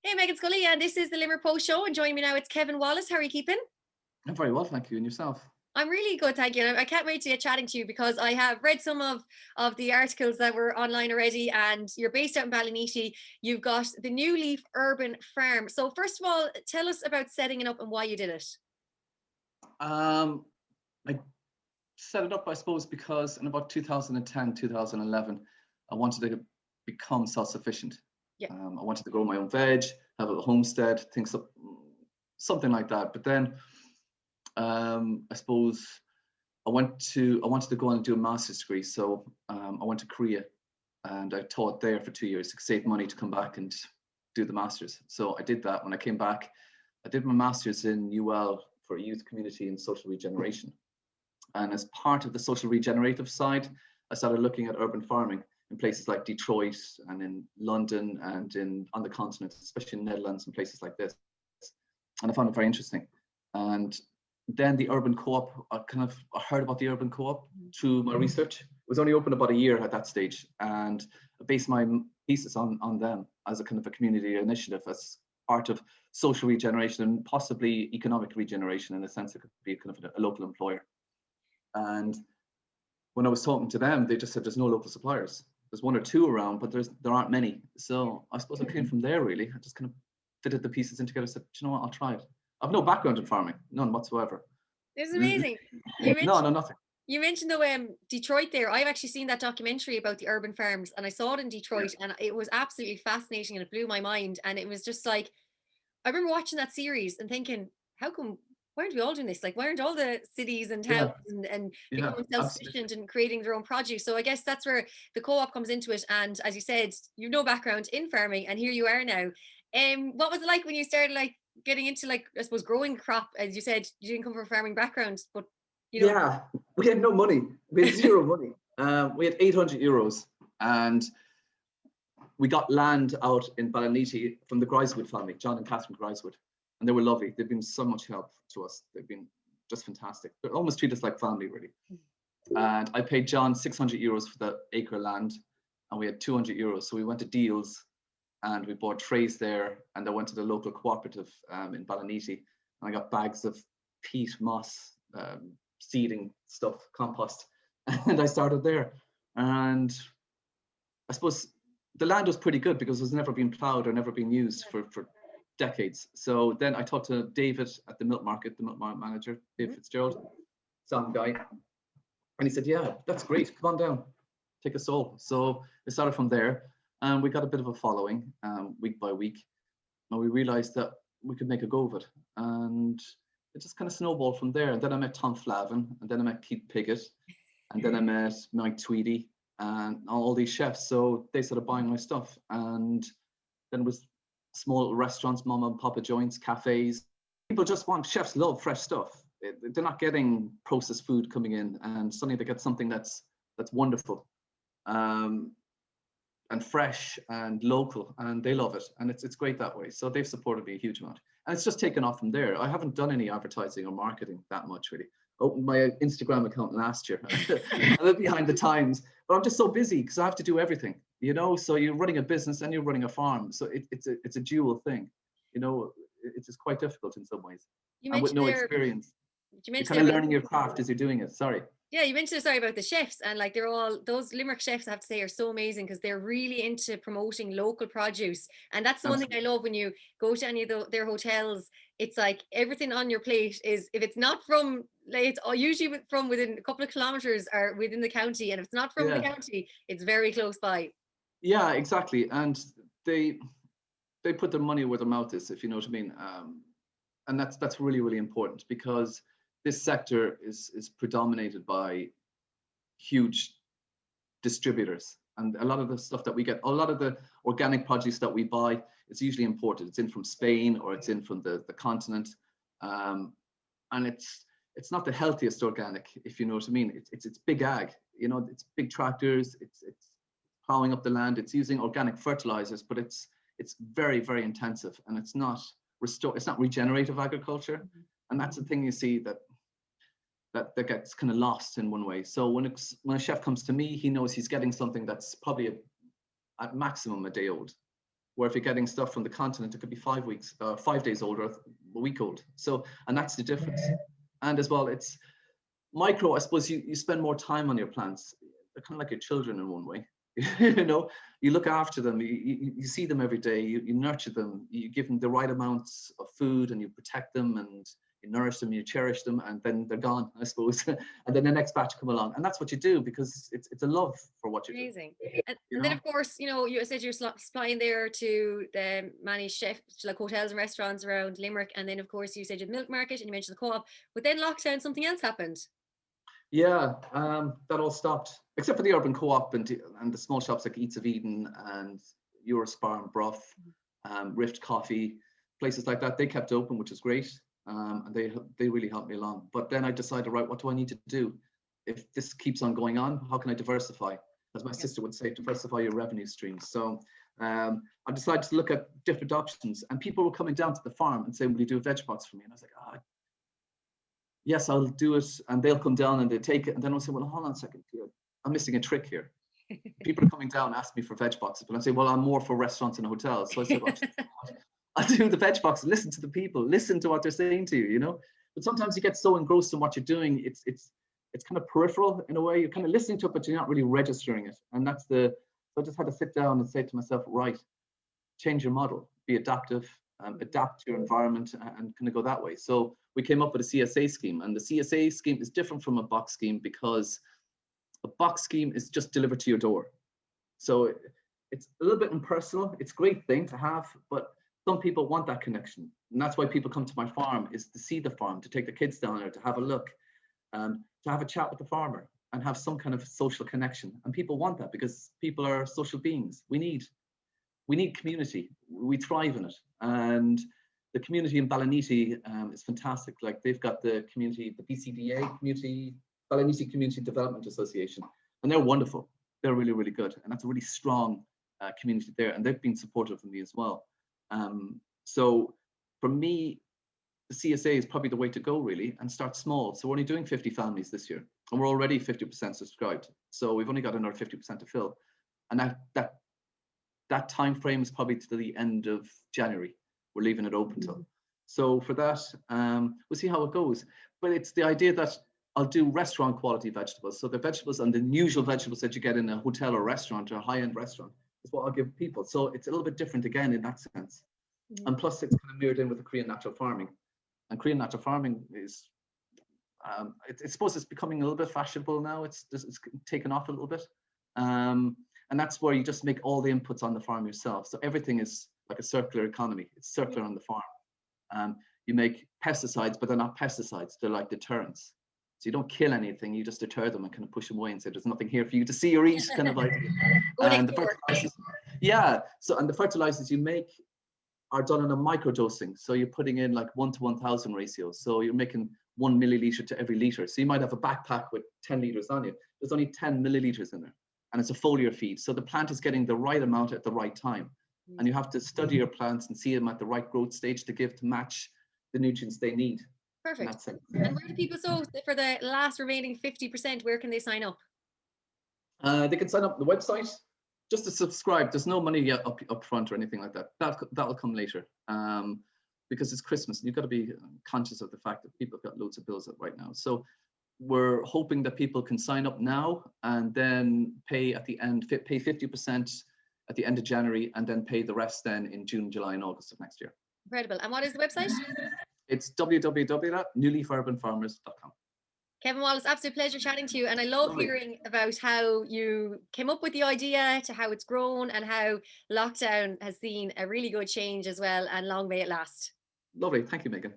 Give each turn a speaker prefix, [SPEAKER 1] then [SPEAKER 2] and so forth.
[SPEAKER 1] Hey, Meghann Scully, and this is the Limerick Post Show, and joining me now, it's Kevin Wallace. How are you keeping?
[SPEAKER 2] I'm very well, thank you. And yourself?
[SPEAKER 1] I'm really good, thank you. And I can't wait to get chatting to you because I have read some of the articles that were online already, and you're based out in Ballinity. You've got the New Leaf Urban Farm. So first of all, tell us about setting it up and why you did it.
[SPEAKER 2] Um, I set it up, I suppose, because in about 2010, 2011, I wanted to become self-sufficient.
[SPEAKER 1] Yeah.
[SPEAKER 2] I wanted to grow my own veg, have a homestead, something like that. But then, I suppose I wanted to go on and do a master's degree. So I went to Korea and I taught there for 2 years to save money to come back and do the master's. So I did that. When I came back, I did my master's in UL for youth, community and social regeneration. And as part of the social regenerative side, I started looking at urban farming in places like Detroit and in London and on the continent, especially in the Netherlands and places like this. And I found it very interesting. And then the urban co-op, I heard about the urban co-op through my research. It was only open about a year at that stage. And I based my thesis on them as a kind of a community initiative, as part of social regeneration and possibly economic regeneration, in a sense it could be kind of a local employer. And when I was talking to them, they just said there's no local suppliers. There's one or two around, but there aren't many. So I suppose I came from there, really. I just kind of fitted the pieces in together, said, you know what, I'll try it. I've no background in farming, none whatsoever.
[SPEAKER 1] It's amazing.
[SPEAKER 2] No, nothing.
[SPEAKER 1] You mentioned the Detroit there. I've actually seen that documentary about the urban farms, and I saw it in Detroit, and it was absolutely fascinating, and it blew my mind. And it was just like, I remember watching that series and thinking, why aren't we all doing this? Like, why aren't all the cities and towns and becoming self-sufficient and creating their own produce? So I guess that's where the co-op comes into it. And as you said, you've no background in farming, and here you are now. What was it like when you started getting into I suppose growing crop? As you said, you didn't come from a farming background, but
[SPEAKER 2] yeah, we had no money. We had zero money. We had 800 euros, and we got land out in Ballinity from the Grisewood family, John and Catherine Grisewood, and they were lovely. They've been so much help to us. They've been just fantastic. They almost treat us like family, really. And I paid John 600 euros for the acre of land, and we had 200 euros. So we went to Deals, and we bought trays there, and I went to the local cooperative in Ballinity, and I got bags of peat, moss, seeding stuff, compost, and I started there. And I suppose the land was pretty good because it was never been ploughed or never been used for decades. So then I talked to David at the milk market manager, Dave Fitzgerald, Sam guy, and he said, yeah, that's great, come on down, take us all. So it started from there, and we got a bit of a following week by week, and we realized that we could make a go of it. And it just kind of snowballed from there. And then I met Tom Flavin, and then I met Keith Piggott, and then I met Mike Tweedy, and all these chefs. So they started buying my stuff. And then it was small restaurants, mom and papa joints, cafes. People just chefs love fresh stuff. They're not getting processed food coming in, and suddenly they get something that's wonderful and fresh and local, and they love it. And it's great that way. So they've supported me a huge amount. And it's just taken off from there. I haven't done any advertising or marketing that much, really. Opened my Instagram account last year. I'm a bit behind the times, but I'm just so busy because I have to do everything, you know. So you're running a business and you're running a farm. So it's a dual thing, you know. It's quite difficult in some ways. And with no experience, you're kind of learning your craft as you're doing it. Sorry.
[SPEAKER 1] Yeah, you mentioned about the chefs, and they're all those Limerick chefs, I have to say, are so amazing because they're really into promoting local produce. And that's the one thing I love when you go to any of their hotels. It's like everything on your plate is, if it's not from, it's usually from within a couple of kilometers or within the county, and if it's not from the county, it's very close by.
[SPEAKER 2] Yeah, exactly. And they put their money where their mouth is, if you know what I mean. And that's really, really important, because this sector is predominated by huge distributors, and a lot of the stuff that we get, a lot of the organic produce that we buy, it's usually imported. It's in from Spain or it's in from the continent, and it's not the healthiest organic, if you know what I mean. It's big ag, you know. It's big tractors. It's plowing up the land. It's using organic fertilizers, but it's very, very intensive, and it's not regenerative agriculture. And that's the thing you see that gets kind of lost in one way. So when a chef comes to me, he knows he's getting something that's probably at maximum a day old, Where if you're getting stuff from the continent, it could be 5 weeks, 5 days old, or a week old. So, and that's the difference. And as well, it's micro. I suppose you spend more time on your plants. They're kind of like your children in one way. You know, you look after them, you see them every day, you nurture them, you give them the right amounts of food, and you protect them, and you nourish them, you cherish them, and then they're gone, I suppose. And then the next batch come along, and that's what you do, because it's a love for what you do.
[SPEAKER 1] Amazing. And then of course, you know, you said you're supplying there to the many chefs, like hotels and restaurants around Limerick, and then of course you said you had the milk market and you mentioned the co-op, but then lockdown, something else happened.
[SPEAKER 2] Yeah, that all stopped, except for the urban co-op and the small shops like Eats of Eden and Eurospar and Brough, Rift Coffee, places like that. They kept open, which is great, and they really helped me along. But then I decided, right, what do I need to do? If this keeps on going on, how can I diversify? As my sister would say, diversify your revenue streams. So I decided to look at different options, and people were coming down to the farm and saying, will you do a veg box for me? And I was like, oh, yes, I'll do it. And they'll come down and they take it. And then I'll say, well, hold on a second here. I'm missing a trick here. People are coming down, asking me for veg boxes, but I say, well, I'm more for restaurants and hotels. So I said, well, I'll do the veg box. Listen to the people. Listen to what they're saying to you, you know. But sometimes you get so engrossed in what you're doing, it's kind of peripheral in a way. You're kind of listening to it, but you're not really registering it. And that's so I just had to sit down and say to myself, right, change your model, be adaptive, adapt to your environment, and kind of go that way. So we came up with a CSA scheme, and the CSA scheme is different from a box scheme, because a box scheme is just delivered to your door. So it's a little bit impersonal. It's a great thing to have, but some people want that connection. And that's why people come to my farm, is to see the farm, to take the kids down there, to have a look, to have a chat with the farmer, and have some kind of social connection. And people want that, because people are social beings. We need community. We thrive in it. And the community in Ballinity is fantastic. Like, they've got the community, the BCDA, Ballinity Community Development Association, and they're wonderful. They're really, really good. And that's a really strong community there. And they've been supportive of me as well. So for me, the CSA is probably the way to go, really, and start small. So we're only doing 50 families this year, and we're already 50% subscribed. So we've only got another 50% to fill. And that time frame is probably to the end of January. We're leaving it open till. So for that, we'll see how it goes. But it's the idea that I'll do restaurant quality vegetables. So the vegetables and the usual vegetables that you get in a hotel or restaurant or a high-end restaurant is what I'll give people. So it's a little bit different again in that sense. And plus it's kind of mirrored in with the Korean natural farming. And Korean natural farming is, I suppose it's becoming a little bit fashionable now. It's taken off a little bit. And that's where you just make all the inputs on the farm yourself. So everything is like a circular economy. It's circular on the farm. You make pesticides, but they're not pesticides. They're like deterrents. So you don't kill anything, you just deter them and kind of push them away and say, there's nothing here for you to see or eat, kind of idea. And the fertilizers, and the fertilizers you make are done in a micro dosing. So you're putting in like 1 to 1,000 ratio. So you're making 1 milliliter to every liter. So you might have a backpack with 10 liters on you. There's only 10 milliliters in there. And it's a foliar feed. So the plant is getting the right amount at the right time. And you have to study your plants and see them at the right growth stage to give to match the nutrients they need.
[SPEAKER 1] Perfect. And where do people, so for the last remaining 50%, where can they sign up?
[SPEAKER 2] They can sign up on the website just to subscribe. There's no money yet up front or anything like that. That'll come later, because it's Christmas and you've got to be conscious of the fact that people have got loads of bills up right now. So we're hoping that people can sign up now and then pay at the end, pay 50% at the end of January, and then pay the rest then in June, July, and August of next year.
[SPEAKER 1] Incredible. And what is the website?
[SPEAKER 2] It's www.newleafarbanfarmers.com.
[SPEAKER 1] Kevin Wallace, absolute pleasure chatting to you. And I love hearing about how you came up with the idea, to how it's grown, and how lockdown has seen a really good change as well. And long may it last.
[SPEAKER 2] Lovely. Thank you, Meghann.